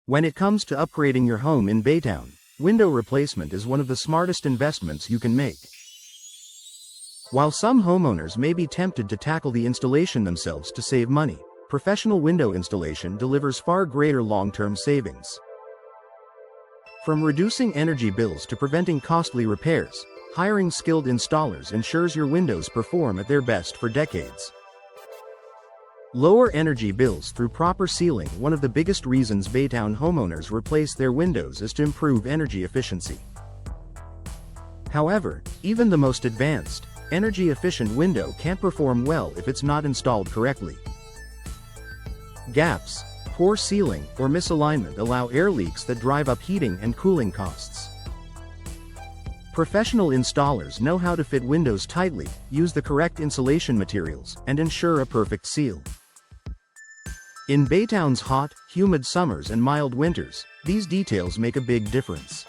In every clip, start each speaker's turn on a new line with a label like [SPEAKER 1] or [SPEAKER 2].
[SPEAKER 1] When it comes to upgrading your home in Baytown, window replacement is one of the smartest investments you can make. While some homeowners may be tempted to tackle the installation themselves to save money, professional window installation delivers far greater long-term savings. From reducing energy bills to preventing costly repairs, hiring skilled installers ensures your windows perform at their best for decades. Lower energy bills through proper sealing. One of the biggest reasons Baytown homeowners replace their windows is to improve energy efficiency. However, even the most advanced, energy-efficient window can't perform well if it's not installed correctly. Gaps, poor sealing, or misalignment allow air leaks that drive up heating and cooling costs. Professional installers know how to fit windows tightly, use the correct insulation materials, and ensure a perfect seal. In Baytown's hot, humid summers and mild winters, these details make a big difference.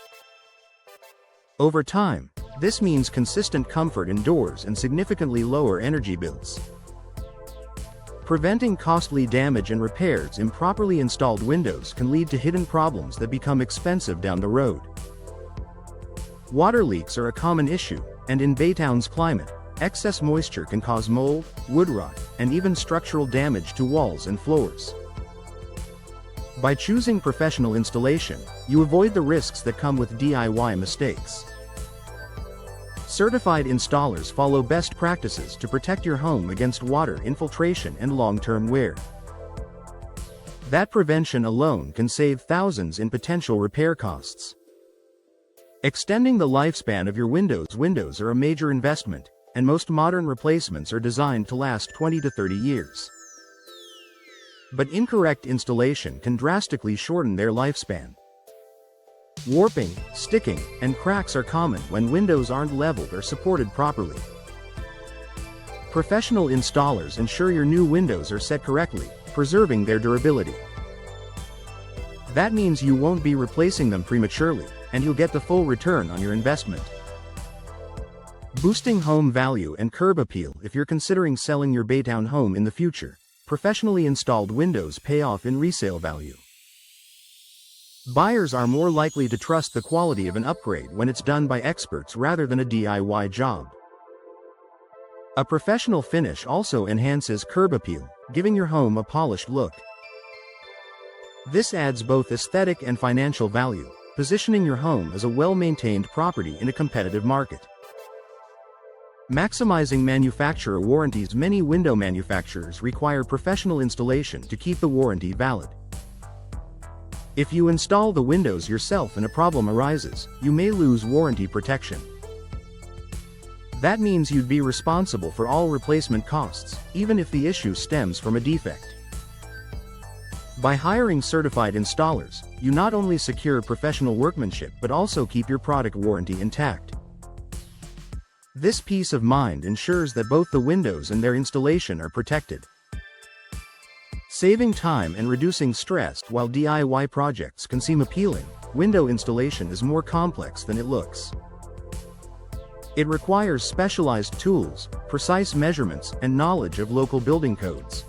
[SPEAKER 1] Over time, this means consistent comfort indoors and significantly lower energy bills. Preventing costly damage and repairs. Improperly installed windows can lead to hidden problems that become expensive down the road. Water leaks are a common issue, and in Baytown's climate, excess moisture can cause mold, wood rot, and even structural damage to walls and floors. By choosing professional installation, you avoid the risks that come with DIY mistakes. Certified installers follow best practices to protect your home against water infiltration and long-term wear. That prevention alone can save thousands in potential repair costs. Extending the lifespan of your windows. Windows are a major investment, and most modern replacements are designed to last 20 to 30 years. But incorrect installation can drastically shorten their lifespan. Warping, sticking, and cracks are common when windows aren't leveled or supported properly. Professional installers ensure your new windows are set correctly, preserving their durability. That means you won't be replacing them prematurely, and you'll get the full return on your investment. Boosting home value and curb appeal. If you're considering selling your Baytown home in the future, professionally installed windows pay off in resale value. Buyers are more likely to trust the quality of an upgrade when it's done by experts rather than a DIY job. A professional finish also enhances curb appeal, giving your home a polished look. This adds both aesthetic and financial value, positioning your home as a well-maintained property in a competitive market. Maximizing manufacturer warranties. Many window manufacturers require professional installation to keep the warranty valid. If you install the windows yourself and a problem arises, you may lose warranty protection. That means you'd be responsible for all replacement costs, even if the issue stems from a defect. By hiring certified installers, you not only secure professional workmanship but also keep your product warranty intact. This peace of mind ensures that both the windows and their installation are protected. Saving time and reducing stress. While DIY projects can seem appealing, window installation is more complex than it looks. It requires specialized tools, precise measurements, and knowledge of local building codes.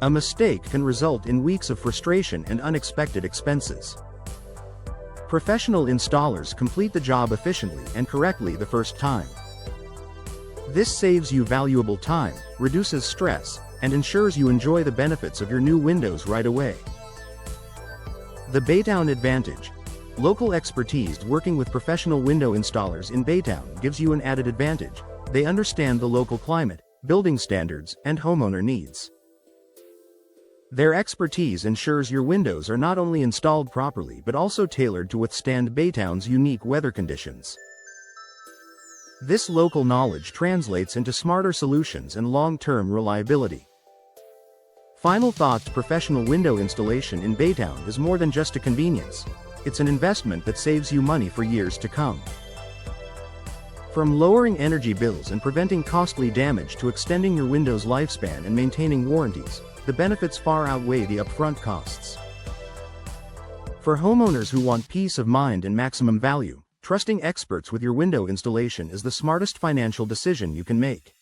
[SPEAKER 1] A mistake can result in weeks of frustration and unexpected expenses. Professional installers complete the job efficiently and correctly the first time. This saves you valuable time, reduces stress, and ensures you enjoy the benefits of your new windows right away. The Baytown Advantage. Local expertise. Working with professional window installers in Baytown gives you an added advantage. They understand the local climate, building standards, and homeowner needs. Their expertise ensures your windows are not only installed properly but also tailored to withstand Baytown's unique weather conditions. This local knowledge translates into smarter solutions and long-term reliability. Final thoughts. Professional window installation in Baytown is more than just a convenience. It's an investment that saves you money for years to come. From lowering energy bills and preventing costly damage to extending your window's lifespan and maintaining warranties, the benefits far outweigh the upfront costs. For homeowners who want peace of mind and maximum value, trusting experts with your window installation is the smartest financial decision you can make.